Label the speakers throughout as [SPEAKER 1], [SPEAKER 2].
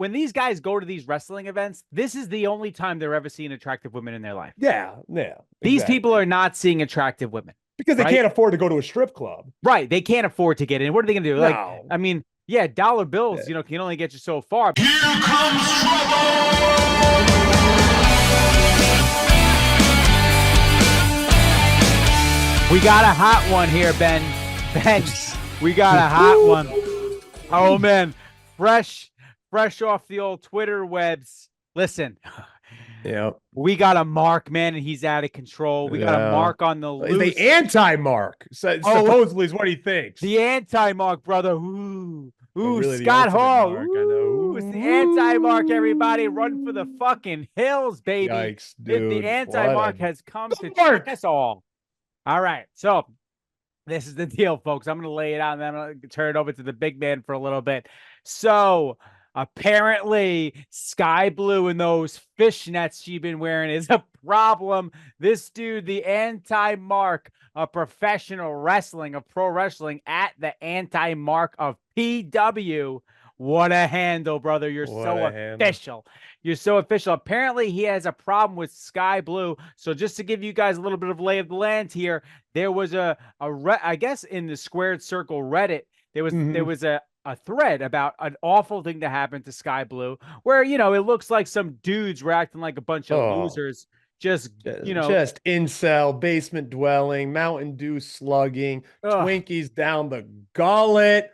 [SPEAKER 1] when these guys go to these wrestling events, this is the only time they're ever seeing attractive women in their life.
[SPEAKER 2] Yeah, yeah.
[SPEAKER 1] These
[SPEAKER 2] exactly.
[SPEAKER 1] people are not seeing attractive women.
[SPEAKER 2] Because they
[SPEAKER 1] right?
[SPEAKER 2] can't afford to go to a strip club.
[SPEAKER 1] Right. They can't afford to get in. What are they going to do?
[SPEAKER 2] No.
[SPEAKER 1] Like, I mean, yeah, dollar bills, you know, can only get you so far.
[SPEAKER 3] Here comes trouble!
[SPEAKER 1] We got a hot one here, Ben. Ben, we got a hot one. Oh, man. Fresh off the old Twitter webs. Listen.
[SPEAKER 2] Yeah.
[SPEAKER 1] We got a Mark, man, and he's out of control. We got a Mark on the loose.
[SPEAKER 2] The anti-Mark, supposedly, is what he thinks.
[SPEAKER 1] The anti-Mark, brother. Ooh,
[SPEAKER 2] really
[SPEAKER 1] Scott Hall.
[SPEAKER 2] Mark, I know.
[SPEAKER 1] It's the anti-Mark, everybody. Run for the fucking hills, baby.
[SPEAKER 2] Yikes, dude.
[SPEAKER 1] The anti-Mark has come to
[SPEAKER 2] Mark.
[SPEAKER 1] trick us all. All right, so this is the deal, folks. I'm going to lay it out, and then I'm going to turn it over to the big man for a little bit. So apparently, Skye Blue and those fishnets she's been wearing is a problem. This dude, the anti-Mark of professional wrestling, of pro wrestling, at the anti-Mark of PW. What a handle, brother. You're so official. You're so official. Apparently, he has a problem with Skye Blue. So just to give you guys a little bit of lay of the land here, there was I guess in the Squared Circle Reddit, there was a thread about an awful thing to happen to Skye Blue, where, you know, it looks like some dudes were acting like a bunch of losers. Just
[SPEAKER 2] incel, basement dwelling, Mountain Dew slugging, Twinkies down the gullet,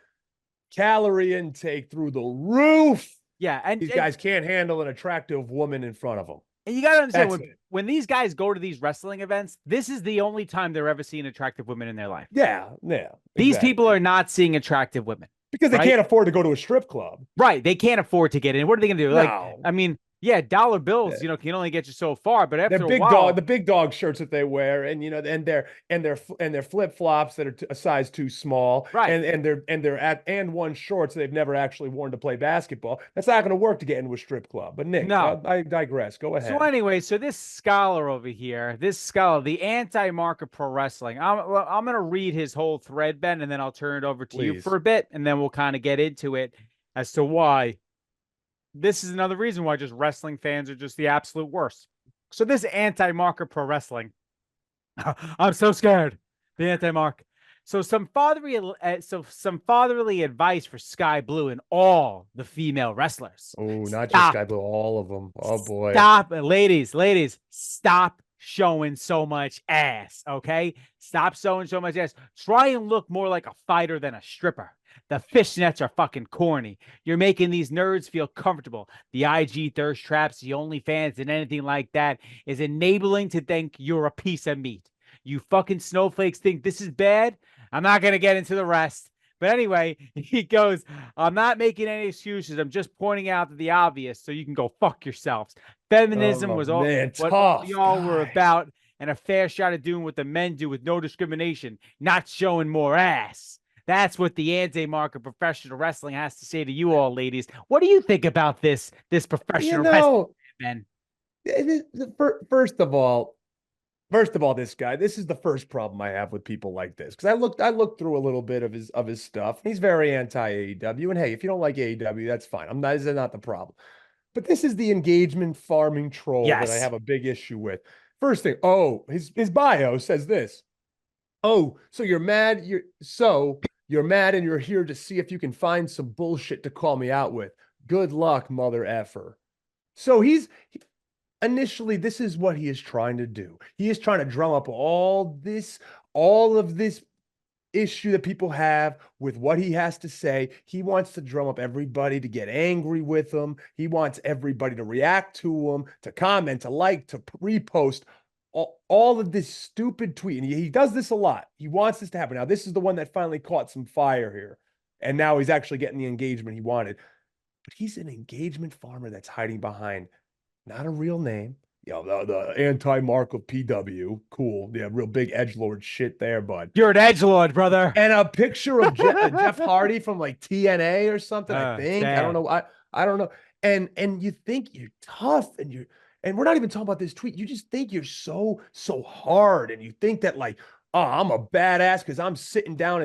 [SPEAKER 2] calorie intake through the roof.
[SPEAKER 1] Yeah, and
[SPEAKER 2] these guys can't handle an attractive woman in front of them.
[SPEAKER 1] And you got to understand, when these guys go to these wrestling events, this is the only time they're ever seeing attractive women in their life.
[SPEAKER 2] Yeah, yeah.
[SPEAKER 1] These people are not seeing attractive women.
[SPEAKER 2] Because they can't afford to go to a strip club.
[SPEAKER 1] Right. They can't afford to get in. What are they going to do?
[SPEAKER 2] No.
[SPEAKER 1] Like, I mean, yeah, dollar bills, you know, can only get you so far. But after
[SPEAKER 2] a
[SPEAKER 1] while,
[SPEAKER 2] the big dog shirts that they wear, and you know, and their flip flops that are a size too small,
[SPEAKER 1] right?
[SPEAKER 2] And their one shorts they've never actually worn to play basketball. That's not going to work to get into a strip club. But Nick, no, I digress. Go ahead.
[SPEAKER 1] So anyway, this scholar over here, the anti-Mark of pro wrestling, I'm going to read his whole thread, Ben, and then I'll turn it over to you for a bit, and then we'll kind of get into it as to why. This is another reason why just wrestling fans are just the absolute worst. So this anti-Mark of pro wrestling, I'm so scared. The anti-Mark. So some fatherly advice for Skye Blue and all the female wrestlers.
[SPEAKER 2] Oh, not just Skye Blue, all of them. Oh boy.
[SPEAKER 1] Stop, ladies, stop showing so much ass, okay? Stop showing so much ass. Try and look more like a fighter than a stripper. The fishnets are fucking corny. You're making these nerds feel comfortable. The IG thirst traps, the OnlyFans, and anything like that is enabling to think you're a piece of meat. You fucking snowflakes think this is bad? I'm not going to get into the rest. But anyway, he goes, I'm not making any excuses. I'm just pointing out the obvious so you can go fuck yourselves. Feminism was all what y'all were about, and a fair shot of doing what the men do with no discrimination, not showing more ass. That's what the anti-Mark of professional wrestling has to say to you all, ladies. What do you think about this professional wrestling, Ben?
[SPEAKER 2] First of all, this guy, this is the first problem I have with people like this. Because I looked through a little bit of his stuff. He's very anti-AEW. And hey, if you don't like AEW, that's fine. This is not the problem. But this is the engagement farming troll that I have a big issue with. First thing, his bio says this. Oh, so you're mad. You're mad and you're here to see if you can find some bullshit to call me out with. Good luck, mother effer. So initially, this is what he is trying to do. He is trying to drum up all of this issue that people have with what he has to say. He wants to drum up everybody to get angry with him. He wants everybody to react to him, to comment, to like, to repost. All of this stupid tweet, and he does this a lot. He wants this to happen. Now, this is the one that finally caught some fire here, and now he's actually getting the engagement he wanted. But he's an engagement farmer that's hiding behind not a real name. You know, the anti-Mark of PW. Cool. Yeah, real big edgelord shit there, bud.
[SPEAKER 1] You're an edgelord, brother.
[SPEAKER 2] And a picture of Jeff Hardy from like TNA or something, I think. Damn. I don't know. I don't know. And you think you're tough, and we're not even talking about this tweet. You just think you're so hard, and you think that, like, oh, I'm a badass because I'm sitting down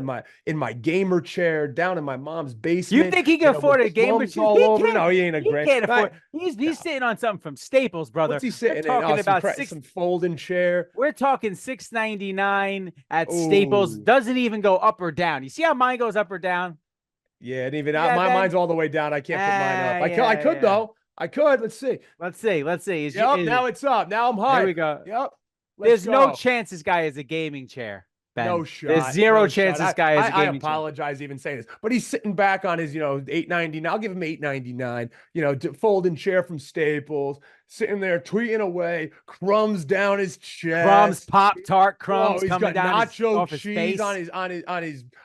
[SPEAKER 2] in my gamer chair down in my mom's
[SPEAKER 1] You
[SPEAKER 2] basement,
[SPEAKER 1] think he can afford a
[SPEAKER 2] with
[SPEAKER 1] gamer
[SPEAKER 2] crumbs
[SPEAKER 1] chair?
[SPEAKER 2] all
[SPEAKER 1] He
[SPEAKER 2] over.
[SPEAKER 1] can't.
[SPEAKER 2] No, he ain't a
[SPEAKER 1] He
[SPEAKER 2] great.
[SPEAKER 1] can't
[SPEAKER 2] No,
[SPEAKER 1] afford. He's
[SPEAKER 2] no.
[SPEAKER 1] sitting on something from Staples, brother.
[SPEAKER 2] What's he
[SPEAKER 1] We're
[SPEAKER 2] sitting in?
[SPEAKER 1] talking
[SPEAKER 2] Oh,
[SPEAKER 1] about six.
[SPEAKER 2] some folding chair.
[SPEAKER 1] We're talking $6.99 at Staples.
[SPEAKER 2] Oh,
[SPEAKER 1] Doesn't even go up or down. You see how mine goes up or down?
[SPEAKER 2] yeah, and even
[SPEAKER 1] See that,
[SPEAKER 2] mine's
[SPEAKER 1] Ben?
[SPEAKER 2] all the way down. I can't put mine up. I
[SPEAKER 1] Yeah,
[SPEAKER 2] could
[SPEAKER 1] yeah.
[SPEAKER 2] though. I could. Let's see.
[SPEAKER 1] Let's see. Let's see.
[SPEAKER 2] Yep. Now it's up. Now I'm
[SPEAKER 1] There
[SPEAKER 2] high.
[SPEAKER 1] we go.
[SPEAKER 2] Yep. Let's
[SPEAKER 1] There's no
[SPEAKER 2] go.
[SPEAKER 1] chance this guy is a gaming chair, Ben.
[SPEAKER 2] No
[SPEAKER 1] There's
[SPEAKER 2] shot.
[SPEAKER 1] zero
[SPEAKER 2] No
[SPEAKER 1] chance
[SPEAKER 2] shot.
[SPEAKER 1] this guy is a
[SPEAKER 2] I
[SPEAKER 1] gaming chair.
[SPEAKER 2] apologize even saying this, but he's sitting back on his, $8.99. I'll give him $8.99. Folding chair from Staples, sitting there tweeting away, crumbs down his
[SPEAKER 1] Crumbs,
[SPEAKER 2] chest.
[SPEAKER 1] Pop Tart
[SPEAKER 2] Oh,
[SPEAKER 1] crumbs
[SPEAKER 2] he's
[SPEAKER 1] coming
[SPEAKER 2] got
[SPEAKER 1] down
[SPEAKER 2] nacho
[SPEAKER 1] off his
[SPEAKER 2] cheese
[SPEAKER 1] face.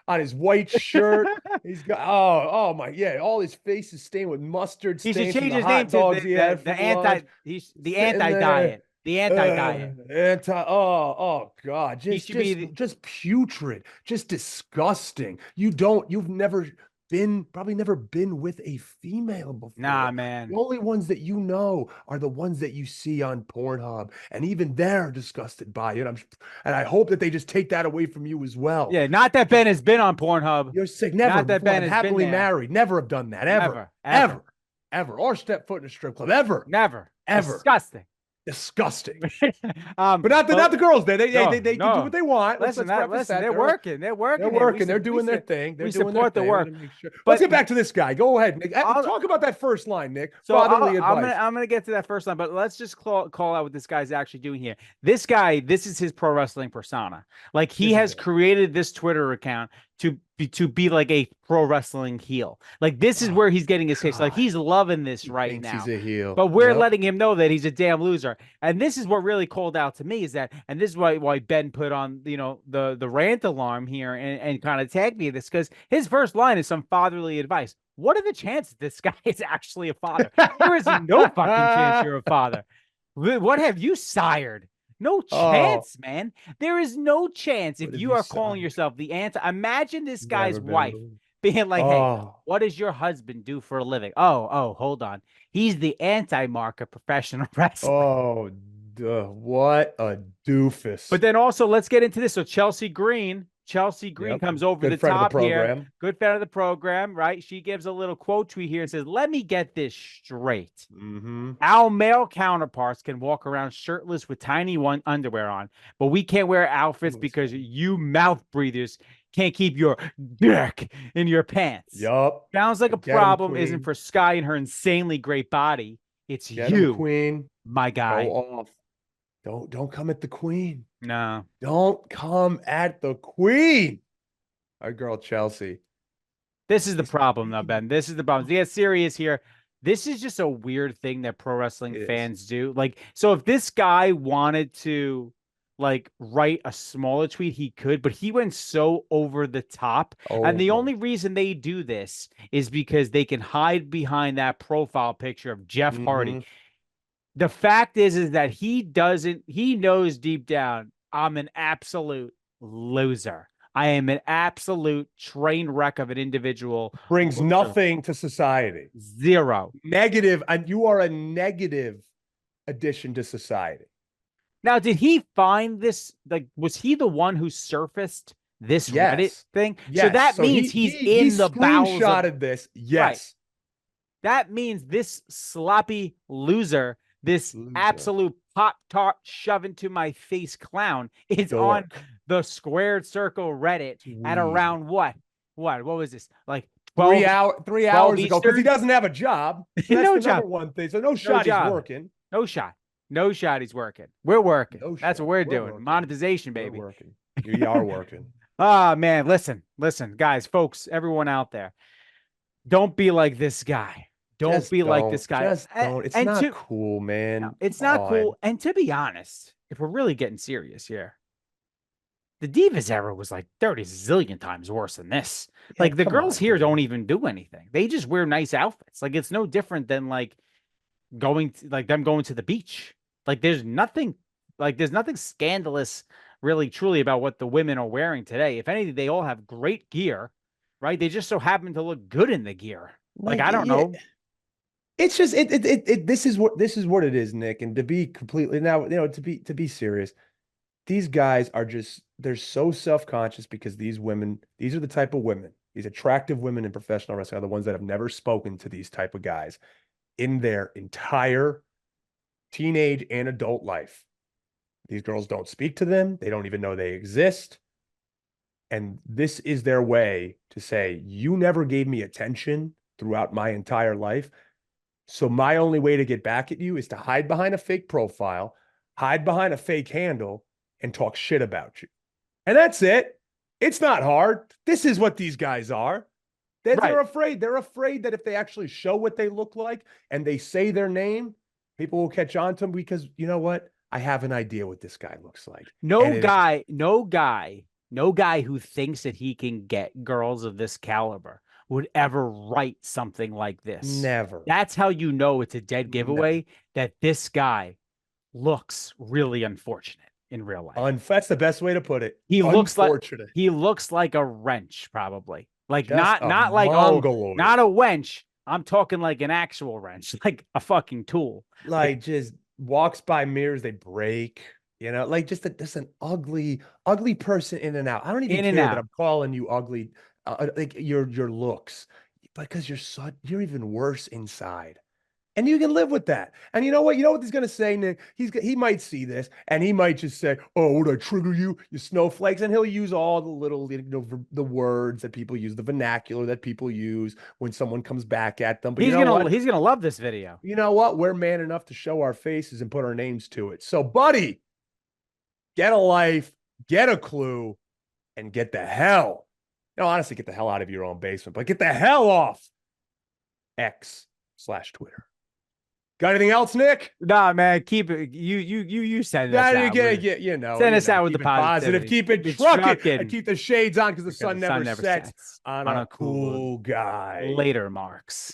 [SPEAKER 2] on his white shirt. He's got oh my, yeah, all his face is stained with mustard
[SPEAKER 1] He
[SPEAKER 2] stains
[SPEAKER 1] should
[SPEAKER 2] from
[SPEAKER 1] change
[SPEAKER 2] the
[SPEAKER 1] his name
[SPEAKER 2] hot
[SPEAKER 1] to
[SPEAKER 2] dogs he had
[SPEAKER 1] the
[SPEAKER 2] for lunch.
[SPEAKER 1] the
[SPEAKER 2] Sitting
[SPEAKER 1] anti
[SPEAKER 2] there.
[SPEAKER 1] diet. The anti diet.
[SPEAKER 2] Oh God,
[SPEAKER 1] He should be
[SPEAKER 2] just putrid, just disgusting. You've never probably never been with a female before.
[SPEAKER 1] Nah, man.
[SPEAKER 2] The only ones that you know are the ones that you see on Pornhub, and even they're disgusted by it. And I hope that they just take that away from you as well.
[SPEAKER 1] Yeah, not that Ben has been on Pornhub.
[SPEAKER 2] You're sick. Never.
[SPEAKER 1] Not that
[SPEAKER 2] Before.
[SPEAKER 1] Ben
[SPEAKER 2] I'm
[SPEAKER 1] has been
[SPEAKER 2] happily
[SPEAKER 1] there.
[SPEAKER 2] married. Never have done that.
[SPEAKER 1] Never,
[SPEAKER 2] Ever. Or step foot in a strip club. Ever.
[SPEAKER 1] Never.
[SPEAKER 2] Ever.
[SPEAKER 1] Disgusting.
[SPEAKER 2] Disgusting.
[SPEAKER 1] But
[SPEAKER 2] But not the girls. They
[SPEAKER 1] no,
[SPEAKER 2] can do what they want.
[SPEAKER 1] Listen,
[SPEAKER 2] preface that.
[SPEAKER 1] they're working. They're working.
[SPEAKER 2] They're working. They're doing their thing. They're
[SPEAKER 1] we
[SPEAKER 2] doing
[SPEAKER 1] support
[SPEAKER 2] their
[SPEAKER 1] the
[SPEAKER 2] thing.
[SPEAKER 1] work.
[SPEAKER 2] Sure.
[SPEAKER 1] But
[SPEAKER 2] Let's get back to this guy. Go ahead, Nick. Talk about that first line, Nick.
[SPEAKER 1] So
[SPEAKER 2] Fatherly advice.
[SPEAKER 1] I'm gonna get to that first line, but let's just call out what this guy's actually doing here. This guy, this is his pro wrestling persona. Like he has created this Twitter account to be like a pro wrestling heel. Like this is where he's getting his kicks. Like he's loving this right now.
[SPEAKER 2] He's a heel.
[SPEAKER 1] But we're letting him know that he's a damn loser. And this is what really called out to me is that, and this is why Ben put on, the rant alarm here and kind of tagged me in this, because his first line is some fatherly advice. What are the chances this guy is actually a father? There is no fucking chance you're a father. What have you sired? No chance, man. There is no chance if you are calling yourself the anti. Imagine this guy's wife being like, hey, what does your husband do for a living? Oh, hold on. He's the anti-mark of professional wrestling.
[SPEAKER 2] Oh, what a doofus.
[SPEAKER 1] But then also, let's get into this. So Chelsea Green comes over the top here. Good fan of the program, right? She gives a little quote tweet here and says, let me get this straight. Our male counterparts can walk around shirtless with tiny underwear on, but we can't wear outfits because you mouth breathers can't keep your dick in your pants.
[SPEAKER 2] Yup.
[SPEAKER 1] Sounds like a problem isn't for Skye and her insanely great body. It's you,
[SPEAKER 2] queen.
[SPEAKER 1] My guy.
[SPEAKER 2] Go off. Don't come at the queen.
[SPEAKER 1] No.
[SPEAKER 2] Don't come at the queen. Our girl Chelsea.
[SPEAKER 1] This is the problem, though, Ben. This is the problem. To get serious here, this is just a weird thing that pro wrestling fans do. Like, so if this guy wanted to, like, write a smaller tweet, he could, but he went so over the top. And the only reason they do this is because they can hide behind that profile picture of Jeff Hardy. The fact is that he knows deep down, I'm an absolute loser. I am an absolute train wreck of an individual.
[SPEAKER 2] Brings nothing to society.
[SPEAKER 1] Zero.
[SPEAKER 2] Negative. And you are a negative addition to society.
[SPEAKER 1] Now, did he find this? Like, was he the one who surfaced this Reddit thing?
[SPEAKER 2] Yes.
[SPEAKER 1] So that means he's in the bowels
[SPEAKER 2] of this. Yes.
[SPEAKER 1] Right. That means this sloppy loser, this absolute Pop-Tart shove into my face clown is on the squared circle Reddit at around what was this? Like
[SPEAKER 2] 12, 3 hours ago, because he doesn't have a job. So
[SPEAKER 1] no
[SPEAKER 2] that's the
[SPEAKER 1] job.
[SPEAKER 2] number one thing. So no shot he's working.
[SPEAKER 1] No shot he's working. We're working. That's what we're doing.
[SPEAKER 2] Working.
[SPEAKER 1] Monetization, baby.
[SPEAKER 2] We're working. We are working.
[SPEAKER 1] Ah, man, listen, guys, folks, everyone out there, don't be like this guy. Don't be like this guy.
[SPEAKER 2] Just don't. It's not cool, man.
[SPEAKER 1] No, it's not cool. And to be honest, if we're really getting serious here, the Divas era was like 30 zillion times worse than this. Yeah, like the girls here don't even do anything. They just wear nice outfits. Like it's no different than like going to the beach. Like there's nothing scandalous really truly about what the women are wearing today. If anything, they all have great gear, right? They just so happen to look good in the gear. Like I don't know.
[SPEAKER 2] It's just this is what it is, Nick. And to be completely now, to be serious, these guys are just, they're so self-conscious because these women, these are the type of women, these attractive women in professional wrestling are the ones that have never spoken to these type of guys in their entire teenage and adult life. These girls don't speak to them. They don't even know they exist. And this is their way to say, you never gave me attention throughout my entire life. So my only way to get back at you is to hide behind a fake profile, hide behind a fake handle, and talk shit about you. And that's it. It's not hard. This is what these guys are. They're afraid. They're afraid that if they actually show what they look like and they say their name, people will catch on to them because, you know what? I have an idea what this guy looks like.
[SPEAKER 1] No guy who thinks that he can get girls of this caliber would ever write something like this.
[SPEAKER 2] Never.
[SPEAKER 1] That's how you know it's a dead giveaway, that this guy looks really unfortunate in real life.
[SPEAKER 2] That's the best way to put it.
[SPEAKER 1] He looks like a wrench, probably. Like
[SPEAKER 2] Just
[SPEAKER 1] not like not a wench. I'm talking like an actual wrench, like a fucking tool.
[SPEAKER 2] Like just walks by mirrors, they break. You know, like just an ugly person in and out. I don't even care that I'm calling you ugly. Like your looks, because you're even worse inside. And you can live with that. And you know what? You know what he's gonna say, Nick? He might see this and he might just say, "Oh, would I trigger you, you snowflakes?" And he'll use all the little, you know, the words that people use, the vernacular that people use when someone comes back at them. But
[SPEAKER 1] he's gonna love this video.
[SPEAKER 2] You know what? We're man enough to show our faces and put our names to it. So, buddy, get a life, get a clue, and get the hell. No, honestly, get the hell out of your own basement, but get the hell off X/Twitter. Got anything else, Nick?
[SPEAKER 1] Nah, man. Keep it. You send us out.
[SPEAKER 2] You know,
[SPEAKER 1] send us out with the
[SPEAKER 2] positive. Keep it trucking. And keep the shades on because the sun never sets on a cool guy.
[SPEAKER 1] Later, Marks.